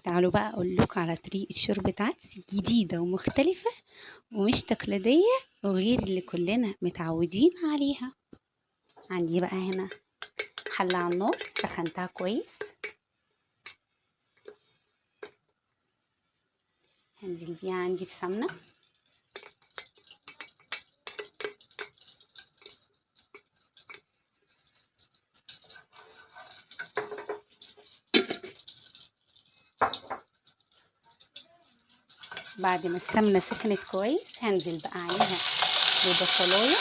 تعالوا بقى اقول لكم على طريقة شوربة عدس جديدة ومختلفة ومش تقليدية وغير اللي كلنا متعودين عليها. عندي بقى هنا حلة على النار سخنتها كويس، هنزل بيها عندي بسمنة. بعد ما السمنة سخنت كويس هنزل بقى عليها ببصلاية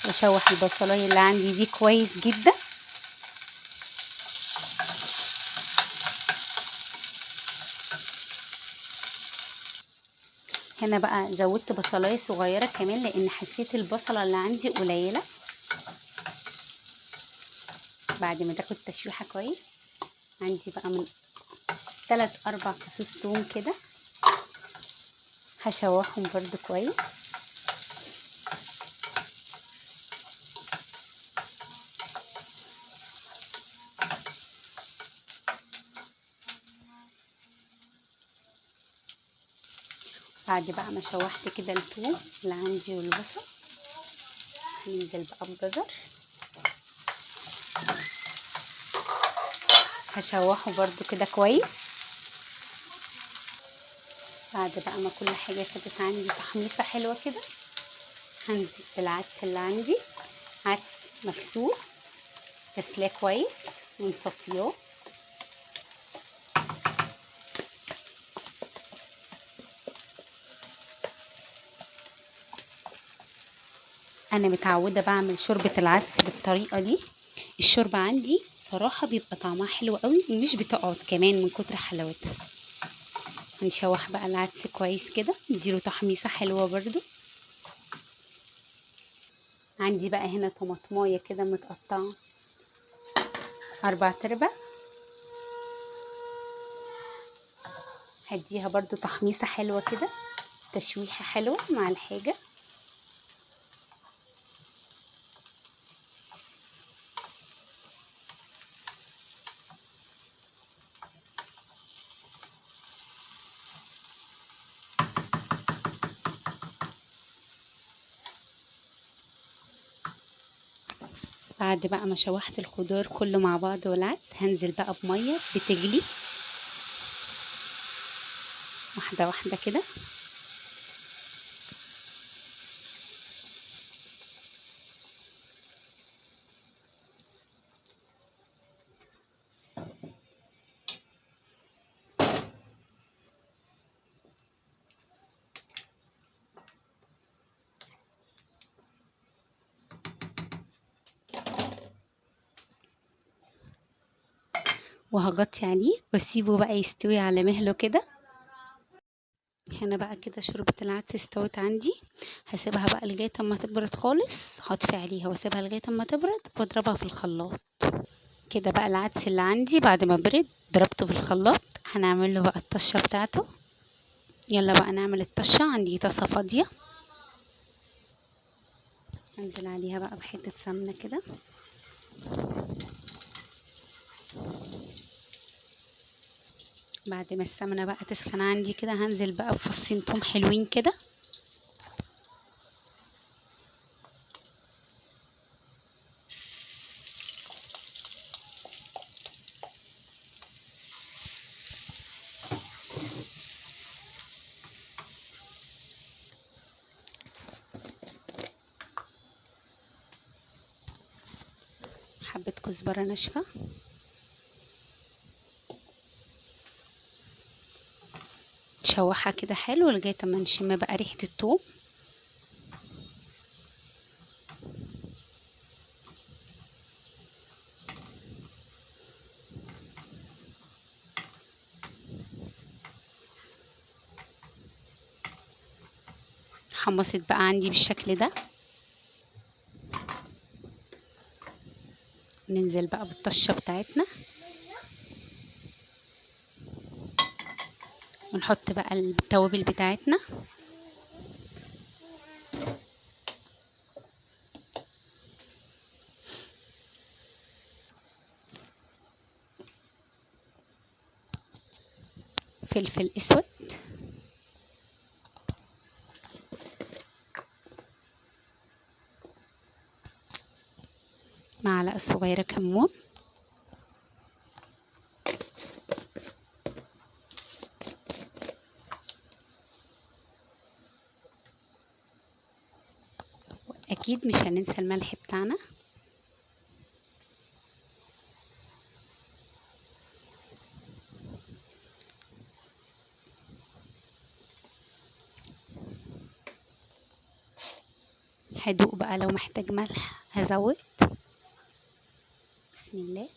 واشوح البصلاية اللي عندي دي كويس جدا. هنا بقى زودت بصلاية صغيرة كمان لان حسيت البصلة اللي عندي قليلة. بعد ما تاخد تشويحة كويس عندي بقى من 3-4 فصوص توم كده هشوحهم برضو كويس. بعد بقى ما شوحت كده الثوم اللي عندي والبصل هننزل بقى بجزر هشوحه برضو كده كويس. بعد بقى ما كل حاجة خدت عندي تحميصة حلوة كده هنزل بالعدس اللي عندي، عدس مغسول غسلاه كويس ونصفياه. انا متعودة بعمل شوربة العدس بالطريقة دي. الشوربة عندي صراحة بيبقى طعمها حلو قوي ومش بتقعد كمان من كتر حلاوتها. هنشوح بقى العدس كويس كده نديله تحميصة حلوة برضو. عندي بقى هنا طماطمايه كده متقطعة 4/4 هديها برضو تحميصة حلوة كده، تشويحة حلوة مع الحاجة. بعد بقى ما شوحت الخضار كله مع بعض والعدس هنزل بقى بمية بتغلي واحدة واحدة كده. وهغطي عليه واسيبه بقى يستوي على مهله كده. هنا بقى كده شوربة العدس استوت عندي، هسيبها بقى لغاية اما تبرد خالص، هطفي عليها واسيبها لغاية اما تبرد واضربها في الخلاط. كده بقى العدس اللي عندي بعد ما برد ضربته في الخلاط. هنعمل له بقى الطشة بتاعته. يلا بقى نعمل الطشة. عندي طاسة فاضية هنزل عليها بقى بحتة سمنة كده، بعد ما السمنة بقى تسخن عندي كده هنزل بقى بفصين توم حلوين كده. حبة كزبرة ناشفة، تشوحها كده حلو لغاية اما نشم بقى ريحة التوم. حمصت بقى عندي بالشكل ده. ننزل بقى بالطشة بتاعتنا ونحط بقى التوابل بتاعتنا. فلفل اسود، معلقة صغيرة كمون، اكيد مش هننسى الملح بتاعنا. هدوق بقى، لو محتاج ملح هزود. بسم الله.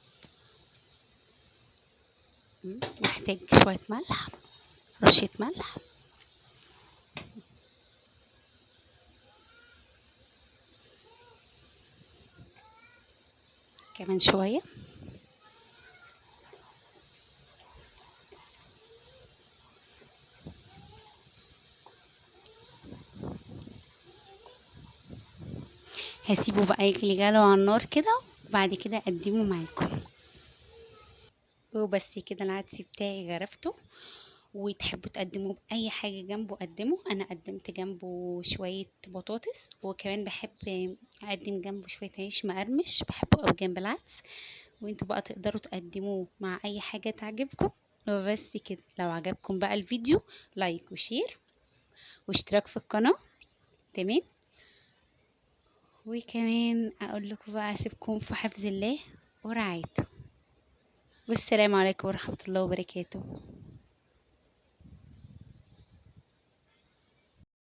محتاج شوية ملح، رشة ملح. كمان شوية. هسيبه بقى يغلي جاله على النار كده، وبعد كده اقدمه معاكم. وبس كده العدس بتاعي غرفته. وتحبوا تقدموه بأي حاجة جنبه قدمه. أنا قدمت جنبه شوية بطاطس، وكمان بحب أقدم جنبه شوية عيش مقرمش، بحبه أوي جنب العدس. وانتوا بقى تقدروا تقدموه مع أي حاجة تعجبكم. وبس كده، لو عجبكم بقى الفيديو لايك وشير واشتراك في القناة. تمام. وكمان أقول لكم بقى أسيبكم في حفظ الله ورعايته. والسلام عليكم ورحمة الله وبركاته.